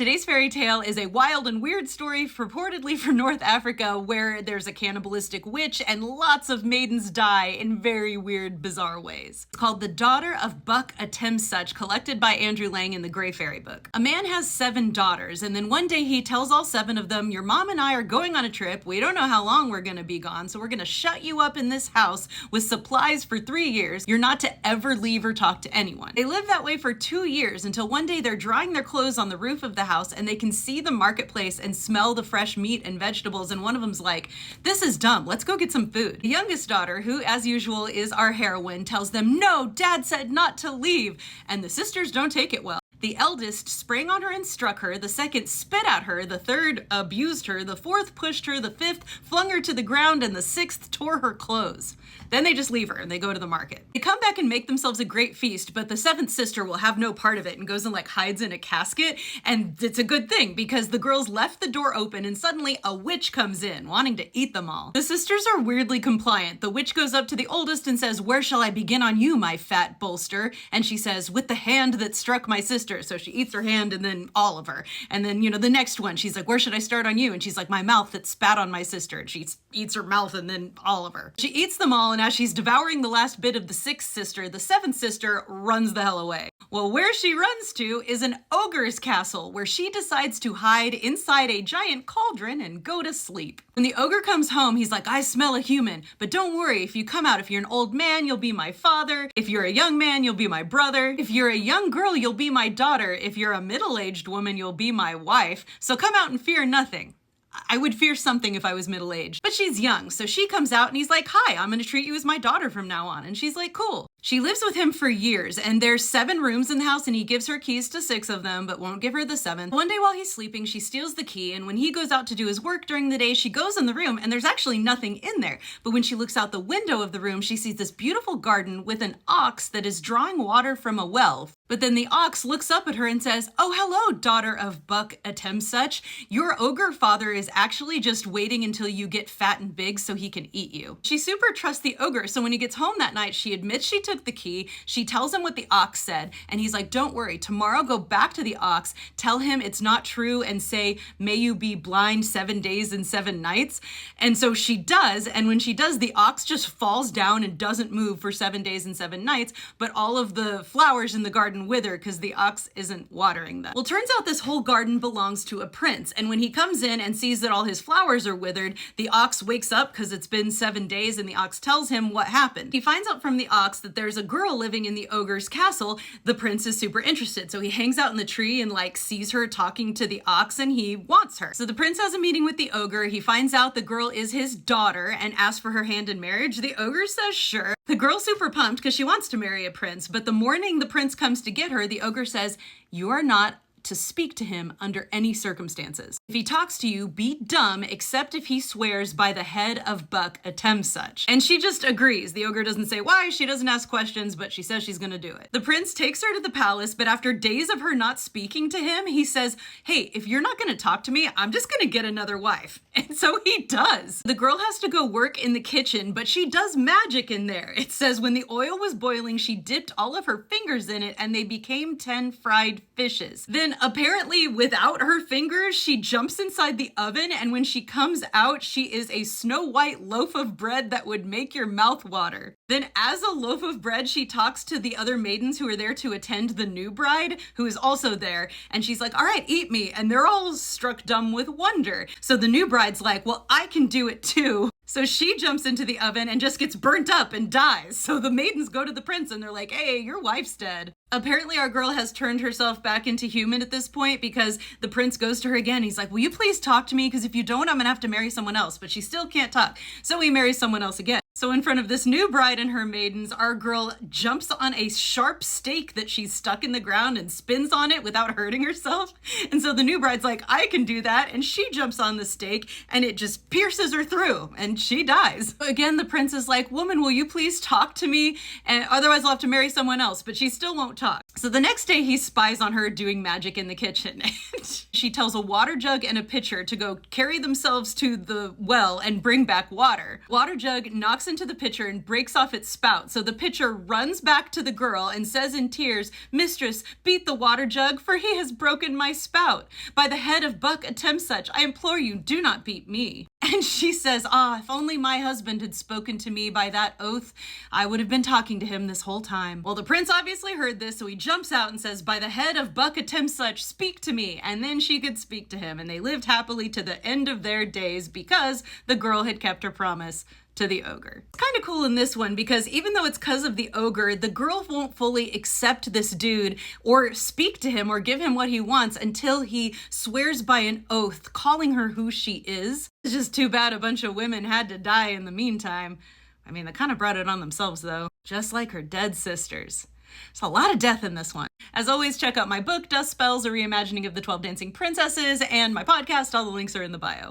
Today's fairy tale is a wild and weird story purportedly from North Africa where there's a cannibalistic witch and lots of maidens die in very weird, bizarre ways. It's called The Daughter of Buk Ettemsuch, collected by Andrew Lang in the Grey Fairy book. A man has 7 daughters, and then one day he tells all 7 of them, "Your mom and I are going on a trip. We don't know how long we're gonna be gone, so we're gonna shut you up in this house with supplies for 3 years. You're not to ever leave or talk to anyone." They live that way for 2 years until one day they're drying their clothes on the roof of the house and they can see the marketplace and smell the fresh meat and vegetables, and one of them's like, "This is dumb, let's go get some food." The youngest daughter, who as usual is our heroine, tells them, "No, Dad said not to leave," and the sisters don't take it well. The eldest sprang on her and struck her, the second spit at her, the third abused her, the fourth pushed her, the fifth flung her to the ground, and the sixth tore her clothes. Then they just leave her and they go to the market. They come back and make themselves a great feast, but the 7th sister will have no part of it and goes and hides in a casket, and it's a good thing because the girls left the door open and suddenly a witch comes in, wanting to eat them all. The sisters are weirdly compliant. The witch goes up to the oldest and says, "Where shall I begin on you, my fat bolster?" And she says, "With the hand that struck my sister." So she eats her hand and then all of her. And then, the next one, she's like, "Where should I start on you?" And she's like, "My mouth that spat on my sister." And she eats her mouth and then all of her. She eats them all, and as she's devouring the last bit of the 6th sister, the 7th sister runs the hell away. Well, where she runs to is an ogre's castle, where she decides to hide inside a giant cauldron and go to sleep. When the ogre comes home, he's like, "I smell a human, but don't worry, if you come out, if you're an old man, you'll be my father. If you're a young man, you'll be my brother. If you're a young girl, you'll be my daughter. If you're a middle-aged woman, you'll be my wife. So come out and fear nothing." I would fear something if I was middle-aged. But she's young, so she comes out and he's like, "Hi, I'm gonna treat you as my daughter from now on." And she's like, "Cool." She lives with him for years, and there's 7 rooms in the house, and he gives her keys to 6 of them, but won't give her the 7th. One day while he's sleeping, she steals the key, and when he goes out to do his work during the day, she goes in the room, and there's actually nothing in there. But when she looks out the window of the room, she sees this beautiful garden with an ox that is drawing water from a well. But then the ox looks up at her and says, "Oh, hello, daughter of Buk Ettemsuch. Your ogre father is actually just waiting until you get fat and big so he can eat you." She super trusts the ogre, so when he gets home that night, she admits she took the key, she tells him what the ox said, and he's like, "Don't worry, tomorrow go back to the ox, tell him it's not true, and say, 'May you be blind 7 days and 7 nights.'" And so she does, and when she does, the ox just falls down and doesn't move for 7 days and 7 nights, but all of the flowers in the garden wither because the ox isn't watering them. Well, turns out this whole garden belongs to a prince, and when he comes in and sees that all his flowers are withered, the ox wakes up because it's been 7 days, and the ox tells him what happened. He finds out from the ox that there's a girl living in the ogre's castle. The prince is super interested, so he hangs out in the tree and sees her talking to the ox, and he wants her. So the prince has a meeting with the ogre. He finds out the girl is his daughter and asks for her hand in marriage. The ogre says sure. The girl's super pumped because she wants to marry a prince, but the morning the prince comes to get her, the ogre says, "You are not to speak to him under any circumstances. If he talks to you, be dumb, except if he swears by the head of Buk Ettemsuch." And she just agrees. The ogre doesn't say why, she doesn't ask questions, but she says she's gonna do it. The prince takes her to the palace, but after days of her not speaking to him, he says, "Hey, if you're not gonna talk to me, I'm just gonna get another wife." And so he does. The girl has to go work in the kitchen, but she does magic in there. It says when the oil was boiling, she dipped all of her fingers in it and they became 10 fried fishes. Then apparently without her fingers, she jumps inside the oven, and when she comes out, she is a snow white loaf of bread that would make your mouth water. Then as a loaf of bread, she talks to the other maidens who are there to attend the new bride, who is also there, and she's like, "All right, eat me," and they're all struck dumb with wonder. So the new bride's like, "Well, I can do it too." So she jumps into the oven and just gets burnt up and dies. So the maidens go to the prince and they're like, "Hey, your wife's dead." Apparently our girl has turned herself back into human at this point because the prince goes to her again. He's like, "Will you please talk to me? Because if you don't, I'm gonna have to marry someone else." But she still can't talk. So he marries someone else again. So in front of this new bride and her maidens, our girl jumps on a sharp stake that she's stuck in the ground and spins on it without hurting herself. And so the new bride's like, "I can do that." And she jumps on the stake and it just pierces her through and she dies. Again, the prince is like, "Woman, will you please talk to me? And otherwise I'll have to marry someone else." But she still won't talk. So the next day he spies on her doing magic in the kitchen. She tells a water jug and a pitcher to go carry themselves to the well and bring back water. Water jug knocks into the pitcher and breaks off its spout. So the pitcher runs back to the girl and says in tears, "Mistress, beat the water jug, for he has broken my spout. By the head of Buk Ettemsuch, I implore you, do not beat me." And she says, if only my husband had spoken to me by that oath, I would have been talking to him this whole time. Well, the prince obviously heard this, so he jumps out and says, "By the head of Buk Ettemsuch, speak to me." And then she could speak to him, and they lived happily to the end of their days because the girl had kept her promise to the ogre. It's kind of cool in this one because even though it's because of the ogre, the girl won't fully accept this dude or speak to him or give him what he wants until he swears by an oath, calling her who she is. It's just too bad a bunch of women had to die in the meantime. I mean, they kind of brought it on themselves though, just like her dead sisters. There's a lot of death in this one. As always, check out my book, Dust Spells, A Reimagining of the 12 Dancing Princesses, and my podcast. All the links are in the bio.